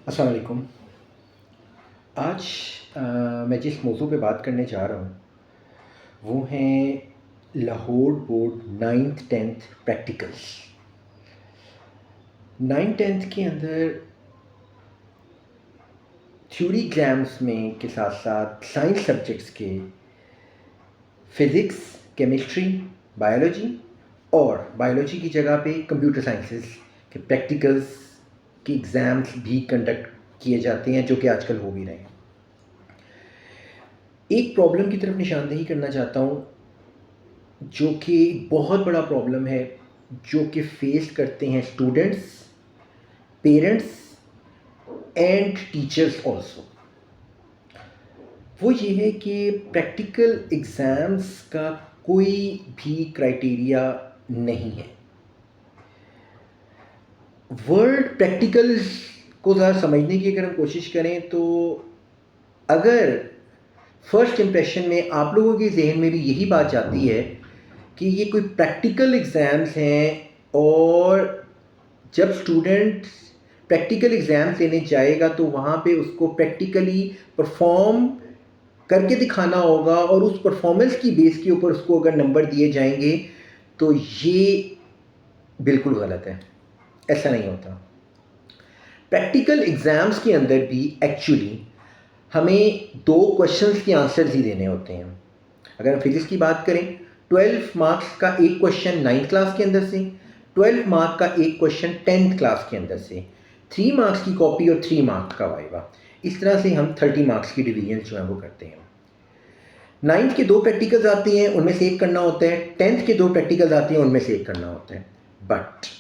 अस्सलाम वालेकुम। आज मैं जिस मौजू पे बात करने जा रहा हूँ वो हैं Lahore board 9th-10th practicals. 9th-10th के अंदर थ्योरी एग्ज़ाम्स में के साथ साथ साइंस सब्जेक्ट्स के फ़िज़िक्स, केमिस्ट्री, बायोलॉजी और बायोलॉजी की जगह पे कंप्यूटर साइंसेस के प्रैक्टिकल्स के एग्ज़ाम्स भी कंडक्ट किए जाते हैं, जो कि आजकल हो भी रहे हैं। एक प्रॉब्लम की तरफ निशानदेही करना चाहता हूँ, जो कि बहुत बड़ा प्रॉब्लम है, जो कि फेस करते हैं students, parents and teachers also. वो ये है कि प्रैक्टिकल एग्ज़ाम्स का कोई भी क्राइटेरिया नहीं है। वर्ड प्रैक्टिकल्स को ज़रा समझने की अगर हम कोशिश करें तो अगर फर्स्ट इम्प्रेशन में आप लोगों के जहन में भी यही बात जाती है कि ये कोई प्रैक्टिकल एग्ज़ाम्स हैं और जब स्टूडेंट प्रैक्टिकल एग्ज़ाम्स लेने जाएगा तो वहाँ पे उसको प्रैक्टिकली परफॉर्म करके दिखाना होगा और उस परफॉर्मेंस की बेस के ऊपर उसको अगर नंबर दिए जाएंगे, तो ये बिल्कुल गलत है। ऐसा नहीं होता। प्रैक्टिकल एग्ज़ाम्स के अंदर भी एक्चुअली हमें 2 क्वेश्चंस के आंसर्स ही देने होते हैं। अगर हम फिजिक्स की बात करें, 12 मार्क्स का एक क्वेश्चन 9th क्लास के अंदर से, 12 मार्क का एक क्वेश्चन 10th क्लास के अंदर से, 3 मार्क्स की कॉपी और 3 मार्क्स का वाइवा। इस तरह से हम 30 मार्क्स की डिवीजन जो है वो करते हैं। 9th के 2 प्रैक्टिकल्स आती हैं, उनमें से एक करना होता है। 10th के 2 प्रैक्टिकल्स आती हैं, उनमें से एक करना होता है। बट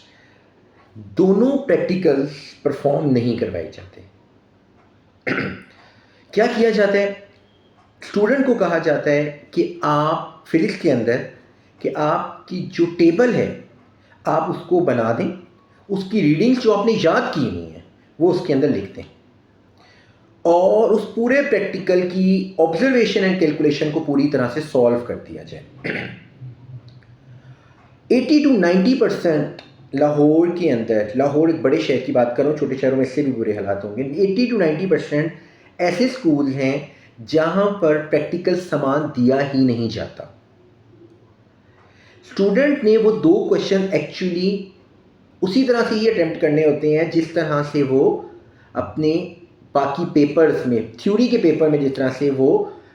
दोनों प्रैक्टिकल्स परफॉर्म नहीं करवाए जाते। क्या किया जाता है? स्टूडेंट को कहा जाता है कि आप फिजिक्स के अंदर कि आपकी जो टेबल है आप उसको बना दें, उसकी रीडिंग्स जो आपने याद की हुई हैं वो उसके अंदर लिख दें और उस पूरे प्रैक्टिकल की ऑब्जर्वेशन एंड कैलकुलेशन को पूरी तरह से सॉल्व कर दिया जाए। 80 to 90% लाहौर के अंदर, लाहौर एक बड़े शहर की बात कर रहा हूँ, छोटे शहरों में इससे भी बुरे हालात होंगे, 80 to 90% ऐसे स्कूल हैं जहाँ पर प्रैक्टिकल सामान दिया ही नहीं जाता। स्टूडेंट ने वो 2 क्वेश्चन एक्चुअली उसी तरह से ही अटेम्प्ट करने होते हैं जिस तरह से वो अपने बाकी पेपर्स में, थ्योरी के पेपर में जिस तरह से वो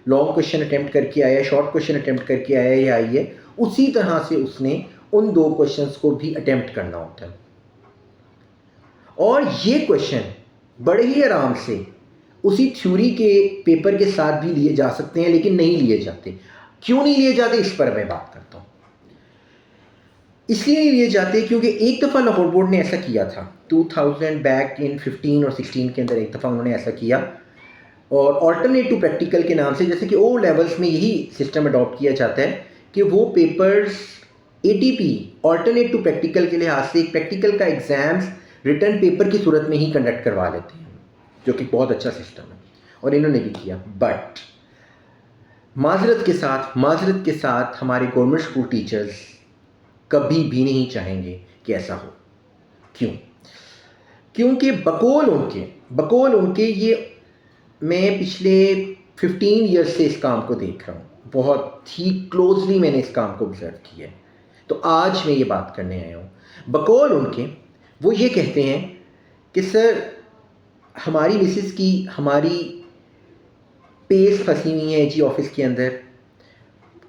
लॉन्ग क्वेश्चन अटेम्प्ट करके आया, शॉर्ट क्वेश्चन अटेम्प्ट करके आया या आई है, उसी तरह से उसने उन 2 क्वेश्चंस को भी अटेम्प्ट करना होता है। और ये क्वेश्चन बड़े ही आराम से उसी थ्योरी के पेपर के साथ भी लिए जा सकते हैं, लेकिन नहीं लिए जाते। क्यों नहीं लिए जाते, इस पर मैं बात करता हूँ। इसलिए नहीं लिए जाते क्योंकि एक दफ़ा लाहौर बोर्ड ने ऐसा किया था 2000 बैक इन 15 और 16 के अंदर एक दफ़ा उन्होंने ऐसा किया और ऑल्टरनेट टू प्रैक्टिकल के नाम से, जैसे कि ओ लेवल्स में यही सिस्टम अडॉप्ट किया जाता है कि वो papers ATP alternate to practical के लिहाज से एक प्रैक्टिकल का एग्ज़ाम्स रिटर्न पेपर की सूरत में ही कंडक्ट करवा लेते हैं, जो कि बहुत अच्छा सिस्टम है और इन्होंने भी किया। बट माजरत के साथ हमारे गवर्नमेंट स्कूल टीचर्स कभी भी नहीं चाहेंगे कि ऐसा हो। क्यों? क्योंकि बकौल उनके ये मैं पिछले 15 ईयर्स से इस काम को देख रहा हूँ, बहुत ही क्लोजली मैंने इस काम को ऑब्जर्व किया है, तो आज मैं ये बात करने आया हूँ। बकौल उनके वो ये कहते हैं कि सर हमारी मिसेस की हमारी पेस फंसी हुई है जी ऑफिस के अंदर।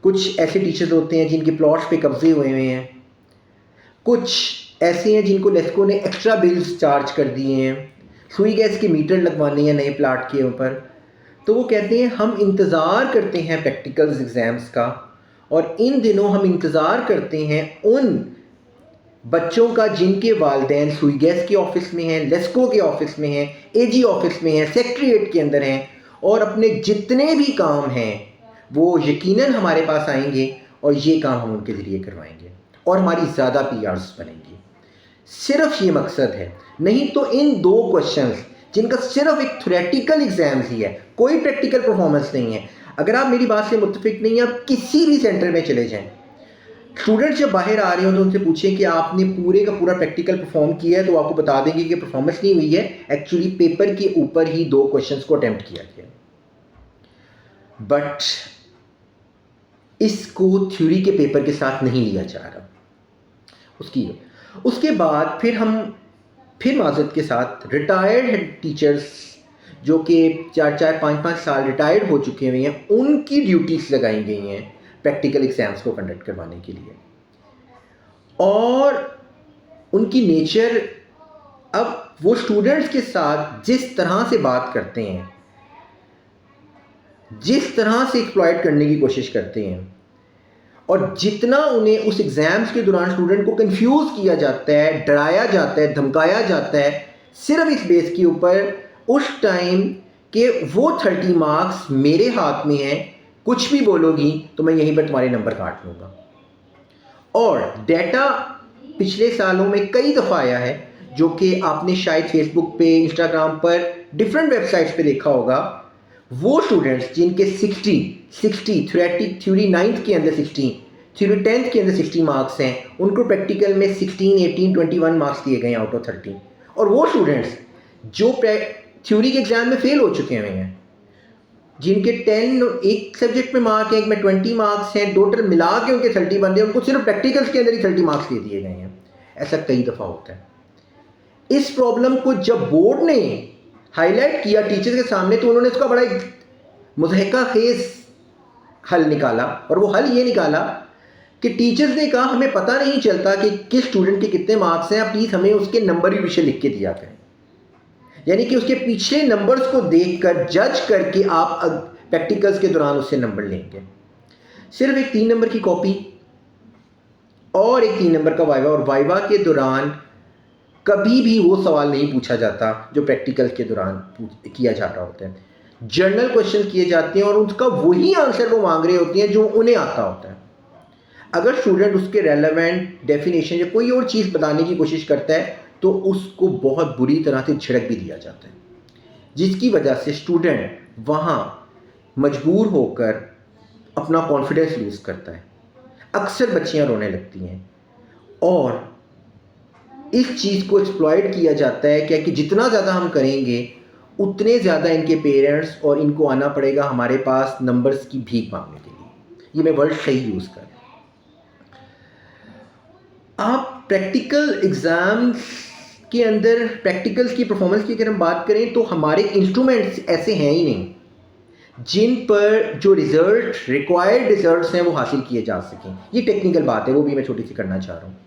कुछ ऐसे टीचर्स होते हैं जिनके प्लॉट्स पे कब्जे हुए हैं, कुछ ऐसे हैं जिनको लेस्को ने एक्स्ट्रा बिल्स चार्ज कर दिए हैं, सुई गैस के मीटर लगवाने हैं नए प्लाट के ऊपर। तो वो कहते हैं हम इंतज़ार करते हैं प्रैक्टिकल्स एग्ज़ाम्स का, और इन दिनों हम इंतज़ार करते हैं उन बच्चों का जिनके वालिदैन सुई गैस के ऑफिस में हैं, लेस्को के ऑफिस में हैं, AG ऑफिस में हैं, सेक्रेटरीट के अंदर हैं, और अपने जितने भी काम हैं वो यकीनन हमारे पास आएंगे और ये काम हम उनके ज़रिए करवाएंगे और हमारी ज़्यादा PRs बनेंगी। सिर्फ ये मकसद है, नहीं तो इन 2 क्वेश्चंस जिनका सिर्फ एक थ्योरेटिकल एग्जाम्स ही है, कोई प्रैक्टिकल परफॉर्मेंस नहीं है। अगर आप मेरी बात से मुत्तफिक नहीं हैं, आप किसी भी सेंटर में चले जाएं, स्टूडेंट्स जब बाहर आ रहे हो तो उनसे पूछें कि आपने पूरे का पूरा प्रैक्टिकल परफॉर्म किया है, तो आपको बता देंगे कि परफॉर्मेंस नहीं हुई है, एक्चुअली पेपर के ऊपर ही 2 क्वेश्चंस को अटेम्प्ट किया गया। बट इसको थ्योरी के पेपर के साथ नहीं लिया जा रहा। उसके बाद फिर माजरत के साथ रिटायर्ड टीचर्स जो कि 4-4, 5-5 साल रिटायर्ड हो चुके हुए हैं, उनकी ड्यूटीज़ लगाई गई हैं प्रैक्टिकल एग्ज़ाम्स को कंडक्ट करवाने के लिए। और उनकी नेचर, अब वो स्टूडेंट्स के साथ जिस तरह से बात करते हैं, जिस तरह से एक्सप्लॉइट करने की कोशिश करते हैं, और जितना उन्हें उस एग्ज़ाम्स के दौरान स्टूडेंट को कंफ्यूज किया जाता है, डराया जाता है, धमकाया जाता है, सिर्फ इस बेस के ऊपर उस टाइम कि वो 30 मार्क्स मेरे हाथ में हैं, कुछ भी बोलोगी तो मैं यहीं पर तुम्हारे नंबर काट लूँगा। और डेटा पिछले सालों में कई दफ़ा आया है, जो कि आपने शायद फेसबुक पे, इंस्टाग्राम पर, डिफरेंट वेबसाइट्स पे देखा होगा। वो स्टूडेंट्स जिनके 60 थ्योरी 9th के अंदर 60, थ्योरी 10th के अंदर 60 मार्क्स हैं, उनको प्रैक्टिकल में 16, 18, 21 मार्क्स दिए गए आउट ऑफ 30। और वो स्टूडेंट्स जो थ्योरी के एग्ज़ाम में फेल हो चुके हुए हैं, जिनके 10 एक सब्जेक्ट में मार्क है, एक में 20 मार्क्स हैं, टोटल मिला के उनके 30 बन रहे हैं, उनको सिर्फ प्रैक्टिकल्स के अंदर ही 30 मार्क्स दे दिए गए हैं। ऐसा कई दफ़ा होता है। इस प्रॉब्लम को जब बोर्ड ने हाईलाइट किया टीचर्स के सामने, तो उन्होंने इसका बड़ा एक मुज़हका खेज हल निकाला। और वो हल ये निकाला कि टीचर्स ने कहा हमें पता नहीं चलता कि किस स्टूडेंट के कितने मार्क्स हैं, आप प्लीज़ हमें उसके नंबर भी पीछे लिख के दिया करें। यानी कि उसके पिछले नंबर्स को देखकर जज करके आप प्रैक्टिकल्स के दौरान उससे नंबर लेंगे। सिर्फ एक 3 नंबर की कॉपी और एक 3 नंबर का वाइवा, और वाइवा के दौरान कभी भी वो सवाल नहीं पूछा जाता जो प्रैक्टिकल के दौरान किया जा रहा होता है। जर्नल क्वेश्चन किए जाते हैं और उसका वही आंसर वो मांग रहे होते हैं जो उन्हें आता होता है। अगर स्टूडेंट उसके रेलेवेंट डेफिनेशन या कोई और चीज़ बताने की कोशिश करता है तो उसको बहुत बुरी तरह से झिड़क भी दिया जाता है, जिसकी वजह से स्टूडेंट वहाँ मजबूर होकर अपना कॉन्फिडेंस लूज़ करता है। अक्सर बच्चियाँ रोने लगती हैं और इस चीज़ को एक्सप्लॉइट किया जाता है क्या कि जितना ज़्यादा हम करेंगे उतने ज़्यादा इनके पेरेंट्स और इनको आना पड़ेगा हमारे पास नंबर्स की भीख मांगने के लिए। ये मैं वर्ड सही यूज़ कर रहा हूँ। आप प्रैक्टिकल एग्ज़ाम्स के अंदर प्रैक्टिकल्स की परफॉर्मेंस की अगर हम बात करें तो हमारे इंस्ट्रूमेंट्स ऐसे हैं ही नहीं जिन पर जो रिज़ल्ट रिक्वायर्ड रिज़ल्ट्स हैं वो हासिल किए जा सकें। ये टेक्निकल बात है, वो भी मैं छोटी सी करना चाह रहा हूँ।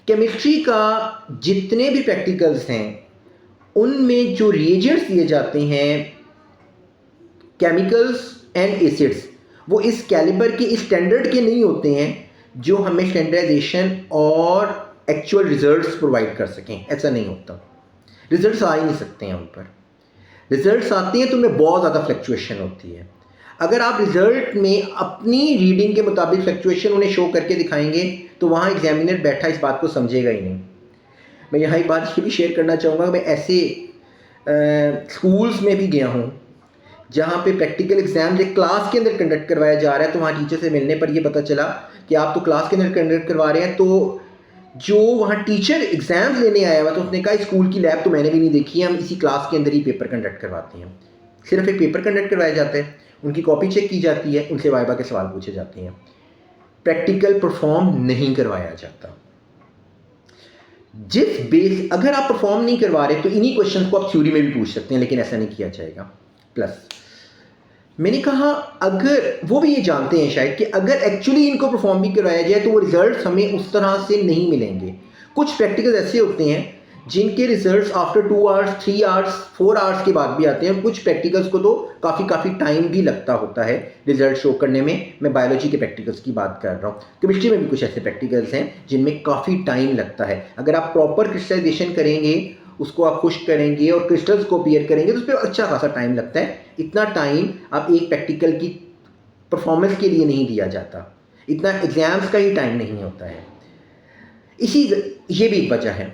केमिस्ट्री का जितने भी प्रैक्टिकल्स हैं उनमें जो रिएजेंट्स दिए जाते हैं, केमिकल्स एंड एसिड्स, वो इस कैलिबर के, इस स्टैंडर्ड के नहीं होते हैं जो हमें स्टैंडर्डाइजेशन और एक्चुअल रिजल्ट्स प्रोवाइड कर सकें। ऐसा नहीं होता, रिजल्ट्स आ ही नहीं सकते हैं उन पर। रिजल्ट्स आते हैं तो उनमें बहुत ज़्यादा फ्लक्चुएशन होती है। अगर आप रिजल्ट में अपनी रीडिंग के मुताबिक फ्लक्चुएशन उन्हें शो करके दिखाएंगे तो वहाँ एग्जामिनर बैठा इस बात को समझेगा ही नहीं। मैं यहाँ एक बात ये भी शेयर करना चाहूँगा, मैं ऐसे स्कूल्स में भी गया हूँ जहाँ पे प्रैक्टिकल एग्ज़ाम एक क्लास के अंदर कंडक्ट करवाया जा रहा है, तो वहाँ टीचर से मिलने पर ये पता चला कि आप तो क्लास के अंदर कंडक्ट करवा रहे हैं। तो जो वहाँ टीचर एग्ज़ाम्स लेने आया हुआ तो उसने कहा स्कूल की लैब तो मैंने भी नहीं देखी है, हम इसी क्लास के अंदर ही पेपर कंडक्ट करवाते हैं। सिर्फ एक पेपर कंडक्ट करवाया जाता है, उनकी कॉपी चेक की जाती है, उनसे वाइवा के सवाल पूछे जाते हैं, प्रैक्टिकल परफॉर्म नहीं करवाया जाता। जिस बेस, अगर आप परफॉर्म नहीं करवा रहे तो इन्हीं क्वेश्चन को आप थ्योरी में भी पूछ सकते हैं, लेकिन ऐसा नहीं किया जाएगा। प्लस मैंने कहा अगर वो भी ये जानते हैं शायद कि अगर एक्चुअली इनको परफॉर्म भी करवाया जाए तो वो रिजल्ट्स हमें उस तरह से नहीं मिलेंगे। कुछ प्रैक्टिकल ऐसे होते हैं जिनके results after 2 hours, 3 hours, 4 hours के बाद भी आते हैं। कुछ प्रैक्टिकल्स को तो काफ़ी टाइम भी लगता होता है रिजल्ट शो करने में। मैं बायोलॉजी के प्रैक्टिकल्स की बात कर रहा हूँ। केमिस्ट्री में भी कुछ ऐसे प्रैक्टिकल्स हैं जिनमें काफ़ी टाइम लगता है। अगर आप प्रॉपर क्रिस्टलाइजेशन करेंगे, उसको आप खुश करेंगे और क्रिस्टल्स को पेयर करेंगे तो उस पर अच्छा खासा टाइम लगता है। इतना टाइम आप एक प्रैक्टिकल की परफॉर्मेंस के लिए नहीं दिया जाता, इतना एग्ज़ाम्स का ही टाइम नहीं होता है। ये भी एक वजह है।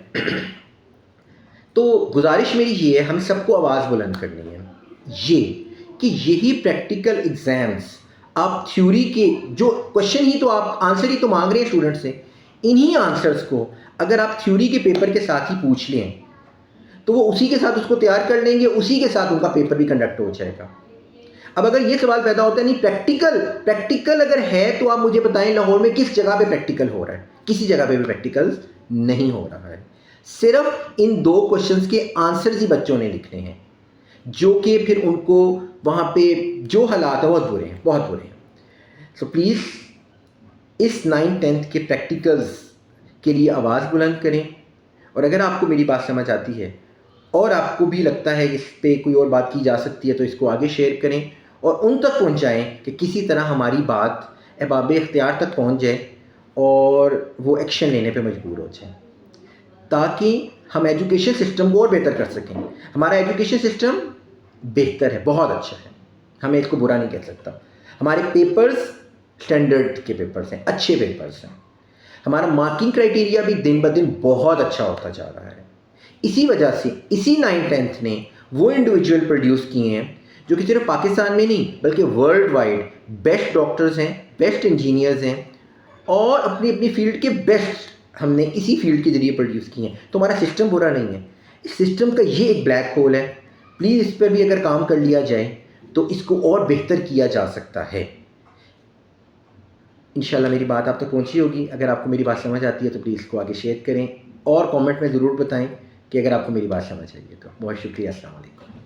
तो गुजारिश मेरी ये है, हम सबको आवाज़ बुलंद करनी है ये कि यही प्रैक्टिकल एग्ज़ाम्स आप थ्योरी के जो क्वेश्चन ही तो आप आंसर ही तो मांग रहे हैं स्टूडेंट से, इन्हीं आंसर्स को अगर आप थ्योरी के पेपर के साथ ही पूछ लें तो वो उसी के साथ उसको तैयार कर लेंगे, उसी के साथ उनका पेपर भी कंडक्ट हो जाएगा। अब अगर ये सवाल पैदा होता है नहीं प्रैक्टिकल अगर है तो आप मुझे बताएं लाहौर में किस जगह पे प्रैक्टिकल हो रहा है? किसी जगह पे भी प्रैक्टिकल नहीं हो रहा है। सिर्फ इन 2 क्वेश्चंस के आंसर्स ही बच्चों ने लिखने हैं, जो कि फिर उनको वहाँ पे जो हालात है बहुत बुरे हैं, बहुत बुरे हैं। सो प्लीज़ इस 9th-10th के प्रैक्टिकल्स के लिए आवाज़ बुलंद करें, और अगर आपको मेरी बात समझ आती है और आपको भी लगता है इस पे कोई और बात की जा सकती है तो इसको आगे शेयर करें और उन तक पहुंचाएं कि किसी तरह हमारी बात अहबाब इख्तियार तक पहुंच जाए और वो एक्शन लेने पे मजबूर हो जाए, ताकि हम एजुकेशन सिस्टम को और बेहतर कर सकें। हमारा एजुकेशन सिस्टम बेहतर है, बहुत अच्छा है, हमें इसको बुरा नहीं कह सकता। हमारे पेपर्स स्टैंडर्ड के पेपर्स हैं, अच्छे पेपर्स हैं। हमारा मार्किंग क्राइटेरिया भी दिन ब दिन बहुत अच्छा होता जा रहा है। इसी वजह से इसी 9th-10th ने वो इंडिविजुअल प्रोड्यूस किए हैं जो कि सिर्फ पाकिस्तान में नहीं बल्कि वर्ल्ड वाइड बेस्ट डॉक्टर्स हैं, बेस्ट इंजीनियर्स हैं, और अपनी अपनी फील्ड के बेस्ट हमने इसी फील्ड के ज़रिए प्रोड्यूस किए हैं। तो हमारा सिस्टम बुरा नहीं है, इस सिस्टम का ये एक ब्लैक होल है। प्लीज़ इस पर भी अगर काम कर लिया जाए तो इसको और बेहतर किया जा सकता है। इंशाल्लाह मेरी बात आप तक पहुंची होगी। अगर आपको मेरी बात समझ आती है तो प्लीज़ इसको आगे शेयर करें और कमेंट में ज़रूर बताएं कि अगर आपको मेरी बात समझ आई है तो। बहुत शुक्रिया, अस्सलाम वालेकुम।